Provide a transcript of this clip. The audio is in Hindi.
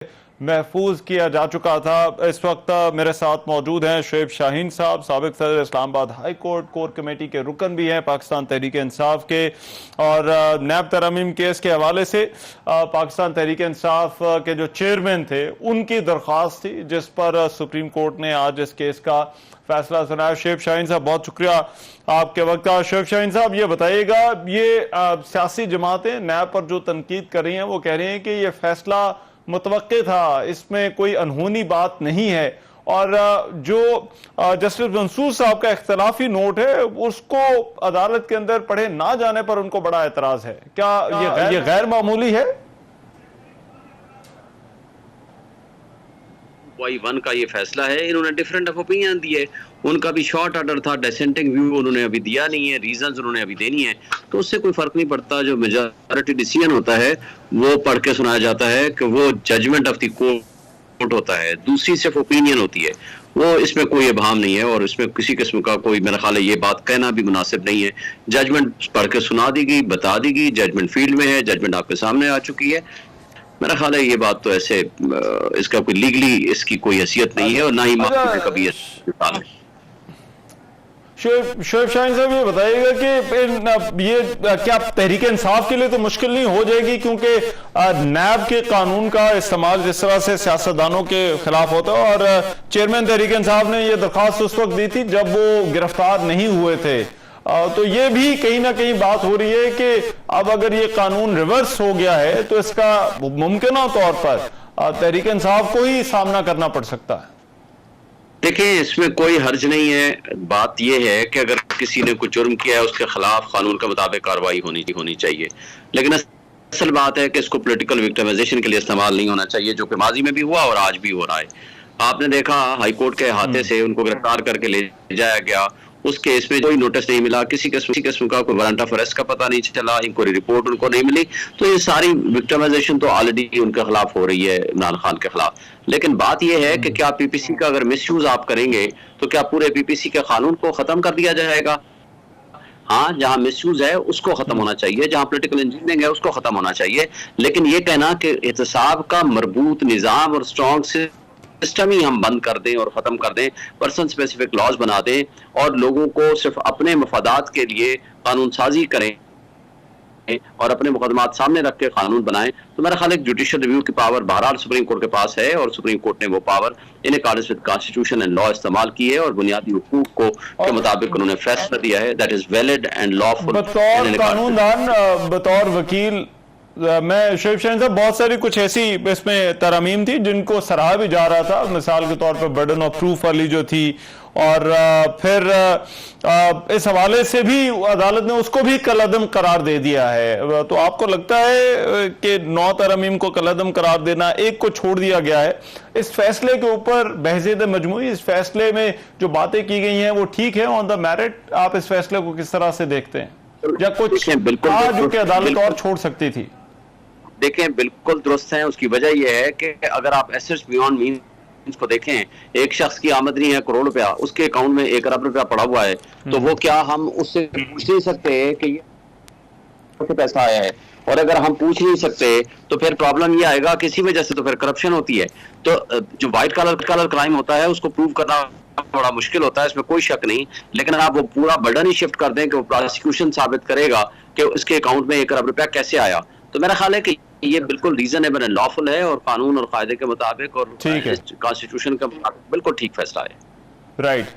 महफूज किया जा चुका था। इस वक्त मेरे साथ मौजूद हैं शोएब शाहीन साहब, साबिक सदर Islamabad high court, core committee के रुकन भी हैं पाकिस्तान तहरीक इंसाफ के, और नैब तरमीम केस के हवाले से पाकिस्तान तहरीक इंसाफ के जो चेयरमैन थे उनकी दरख्वास्त थी जिस पर सुप्रीम कोर्ट ने आज इस केस का फैसला सुनाया। शोएब शाहीन साहब, बहुत शुक्रिया आपके वक्त का। शोएब शाहीन साहब, ये बताइएगा, ये सियासी जमातें नैब पर जो तनकीद कर रही हैं वो कह रही हैं कि ये फैसला मुतवक्के था, इसमें कोई अनहोनी बात नहीं है, और जो जस्टिस मंसूर साहब का इख्तलाफी नोट है उसको अदालत के अंदर पढ़े ना जाने पर उनको बड़ा एतराज है। क्या ये गैर मामूली है? Y1 का ये फैसला है, इन्होंने डिफरेंट ऑफ ओपिनियन दिए, उनका भी शॉर्ट ऑर्डर था, डिसेंटिंग व्यू उन्होंने अभी दिया नहीं है, रीजंस उन्होंने अभी देनी है, तो उससे कोई फर्क नहीं पड़ता। जो मेजॉरिटी डिसीजन होता है वो पढ़ के सुनाया जाता है कि वो जजमेंट ऑफ द कोर्ट होता है, दूसरी सिर्फ ओपिनियन होती है, वो इसमें कोई इबाम नहीं है और इसमें किसी किस्म का कोई, मेरा ख्याल है ये बात कहना भी मुनासिब नहीं है। जजमेंट पढ़ के सुना दी गई, बता दी गई, जजमेंट फील्ड में है, जजमेंट आपके सामने आ चुकी है। मेरा ख्याल है ये बात तो ऐसे इसका कोई लीगली इसकी कोई हैसियत नहीं है और ना ही कभी शोएब शाहीन साहब, ये बताइएगा कि ये क्या तहरीक इंसाफ के लिए तो मुश्किल नहीं हो जाएगी, क्योंकि नैब के कानून का इस्तेमाल जिस तरह से सियासतदानों के खिलाफ होता है, और चेयरमैन तहरीक इंसाफ ने ये दरख्वास्त उस वक्त दी थी जब वो गिरफ्तार नहीं हुए थे, तो ये भी कहीं ना कहीं बात हो रही है कि अब अगर ये कानून रिवर्स हो गया है तो इसका मुमकिन तौर पर तहरीक इंसाफ को ही सामना करना पड़ सकता है। देखिए, इसमें कोई हर्ज नहीं है। बात यह है कि अगर किसी ने कोई जुर्म किया है उसके खिलाफ कानून के मुताबिक कार्रवाई होनी चाहिए, लेकिन असल बात है कि इसको पॉलिटिकल विक्टिमाइजेशन के लिए इस्तेमाल नहीं होना चाहिए, जो कि माजी में भी हुआ और आज भी हो रहा है। आपने देखा हाई कोर्ट के हाथे से उनको गिरफ्तार करके ले जाया गया, उस केस में कोई नोटिस नहीं मिला, किसी किस्म का कोई वारंट ऑफ अरेस्ट का पता नहीं चला, इंक्वायरी रिपोर्ट उनको नहीं मिली, तो ये सारी विक्टिमाइजेशन तो ऑलरेडी उनके खिलाफ हो रही है, इमरान खान के खिलाफ। लेकिन बात यह है कि क्या पीपीसी का अगर मिसयूज आप करेंगे तो क्या पूरे पीपीसी के कानून को खत्म कर दिया जाएगा? हाँ, जहां मिसयूज है उसको खत्म होना चाहिए, जहां पॉलिटिकल इंजीनियरिंग है उसको खत्म होना चाहिए, लेकिन ये कहना कि एहतसाब का मरबूत निजाम और स्ट्रॉन्ग सिस्टम ही हम बंद कर दें और खत्म कर दें, पर्सन स्पेसिफिक लॉज बना दें और लोगों को सिर्फ अपने मफादात के लिए कानून साजी करें और अपने मुकदमात सामने रख के कानून बनाएं, तो मेरा ख्याल है जुडिशियल रिव्यू की पावर बहरहाल सुप्रीम कोर्ट के पास है और सुप्रीम कोर्ट ने वो power in accordance with constitution and law इस्तेमाल की है और बुनियादी हुकूक को के मुताबिक उन्होंने फैसला दिया है that is valid and lawful. बतौर कानूनदान, बतौर वकील, मैं शोएब शाहीन साहब, बहुत सारी कुछ ऐसी इसमें तरमीम थी जिनको सराहा भी जा रहा था, मिसाल के तौर पर बर्डन ऑफ प्रूफ वाली जो थी, और फिर इस हवाले से भी अदालत ने उसको भी कलअदम करार दे दिया है। तो आपको लगता है कि 9 तरमीम को कलअदम करार देना, एक को छोड़ दिया गया है, इस फैसले के ऊपर बहज़ेद मजमूई इस फैसले में जो बातें की गई हैं वो ठीक है ऑन द मेरिट? आप इस फैसले को किस तरह से देखते हैं, या कुछ था जो कि अदालत और छोड़ सकती थी? देखें, बिल्कुल दुरुस्त है। उसकी वजह यह है कि अगर आप एसेट्स बियॉन्ड मींस को देखें, एक शख्स की आमदनी है करोड़ रुपया, उसके अकाउंट में 1 अरब रुपया पड़ा हुआ है, तो वो क्या हम उससे पूछ नहीं सकते कि ये पैसा आया है? और अगर हम पूछ नहीं सकते तो फिर प्रॉब्लम ये आएगा, किसी वजह से तो फिर करप्शन होती है। तो जो व्हाइट कलर क्राइम होता है उसको प्रूव करना बड़ा मुश्किल होता है, इसमें कोई शक नहीं, लेकिन आप वो पूरा बर्डन ही शिफ्ट कर दें कि वो प्रोसिक्यूशन साबित करेगा कि उसके अकाउंट में 1 अरब रुपया कैसे आया, तो मेरा ख्याल है कि ये बिल्कुल रीजनेबल एंड लॉफुल है और कानून और कायदे के मुताबिक और कॉन्स्टिट्यूशन के मुताबिक बिल्कुल ठीक फैसला है। राइट।